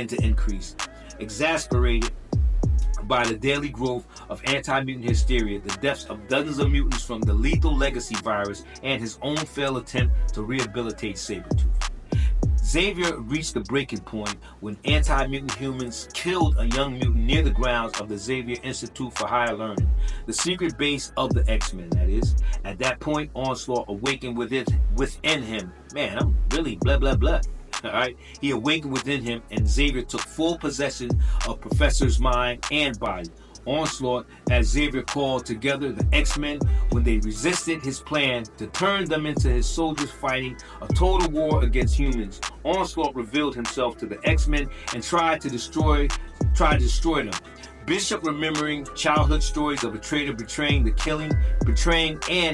to increase. Exasperated by the daily growth of anti-mutant hysteria, the deaths of dozens of mutants from the lethal legacy virus, and his own failed attempt to rehabilitate Sabretooth. Xavier reached the breaking point when anti-mutant humans killed a young mutant near the grounds of the Xavier Institute for Higher Learning, the secret base of the X-Men, that is. At that point, Onslaught awakened within him. Man, I'm really blah, blah, blah. Alright? He awakened within him, and Xavier took full possession of Professor's mind and body. Onslaught, as Xavier called together the X-Men when they resisted his plan to turn them into his soldiers fighting a total war against humans. Onslaught revealed himself to the X-Men and tried to destroy them. Bishop, remembering childhood stories of a traitor betraying and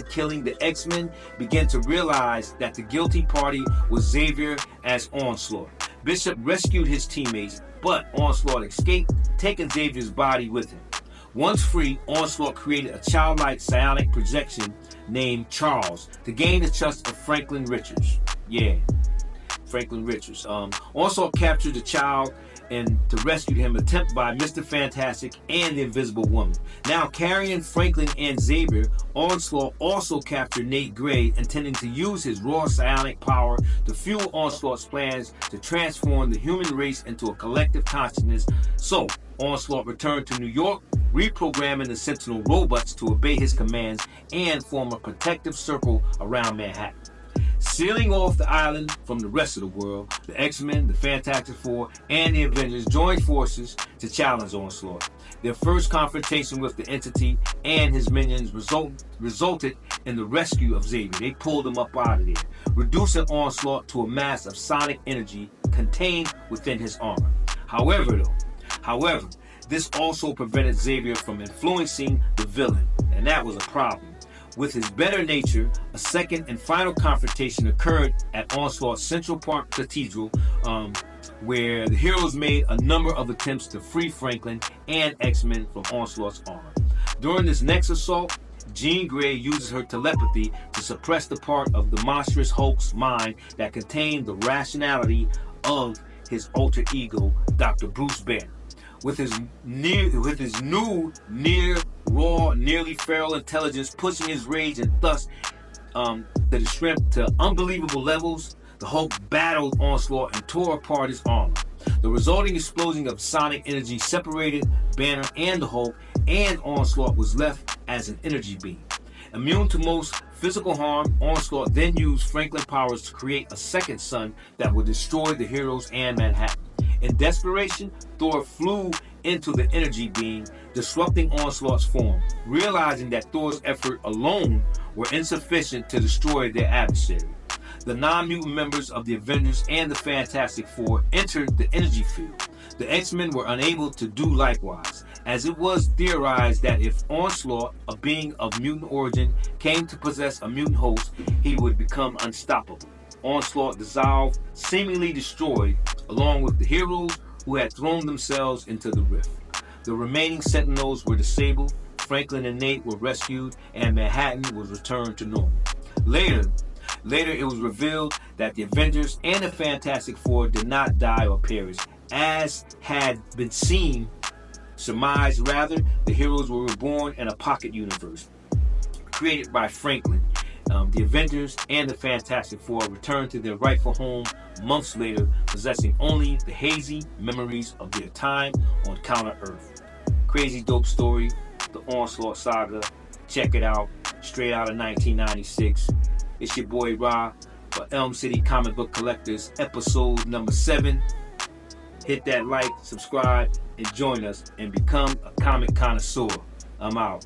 killing the X-Men, began to realize that the guilty party was Xavier as Onslaught. Bishop rescued his teammates, but Onslaught escaped, taking Xavier's body with him. Once free, Onslaught created a childlike psionic projection named Charles to gain the trust of Franklin Richards. Yeah, Franklin Richards. Onslaught captured the child and to rescue him, attempt by Mr. Fantastic and the Invisible Woman. Now carrying Franklin and Xavier, Onslaught also captured Nate Gray, intending to use his raw psionic power to fuel Onslaught's plans to transform the human race into a collective consciousness. So, Onslaught returned to New York, reprogramming the Sentinel robots to obey his commands and form a protective circle around Manhattan. Sealing off the island from the rest of the world, the X-Men, the Fantastic Four, and the Avengers joined forces to challenge Onslaught. Their first confrontation with the entity and his minions resulted in the rescue of Xavier. They pulled him up out of there, reducing Onslaught to a mass of sonic energy contained within his armor. However, this also prevented Xavier from influencing the villain, and that was a problem. With his better nature, a second and final confrontation occurred at Onslaught's Central Park Cathedral, where the heroes made a number of attempts to free Franklin and X-Men from Onslaught's armor. During this next assault, Jean Grey uses her telepathy to suppress the part of the monstrous Hulk's mind that contained the rationality of his alter ego, Dr. Bruce Banner. With his new nearly feral intelligence pushing his rage and thus the strength to unbelievable levels, the Hulk battled Onslaught and tore apart his armor. The resulting explosion of sonic energy separated Banner and the Hulk, and Onslaught was left as an energy beam. Immune to most physical harm, Onslaught then used Franklin powers to create a second sun that would destroy the heroes and Manhattan. In desperation, Thor flew into the energy beam, disrupting Onslaught's form. Realizing that Thor's effort alone were insufficient to destroy their adversary, the non-mutant members of the Avengers and the Fantastic Four entered the energy field. The X-Men were unable to do likewise, as it was theorized that if Onslaught, a being of mutant origin, came to possess a mutant host, he would become unstoppable. Onslaught dissolved, seemingly destroyed, along with the heroes who had thrown themselves into the rift. The remaining Sentinels were disabled, Franklin and Nate were rescued, and Manhattan was returned to normal. Later it was revealed that the Avengers and the Fantastic Four did not die or perish, as had been surmised rather. The heroes were reborn in a pocket universe created by Franklin. The Avengers and the Fantastic Four returned to their rightful home months later, possessing only the hazy memories of their time on Counter-Earth. Crazy dope story, the Onslaught Saga. Check it out, straight out of 1996. It's your boy Ra for Elm City Comic Book Collectors, episode number 7. Hit that like, subscribe, and join us and become a comic connoisseur. I'm out.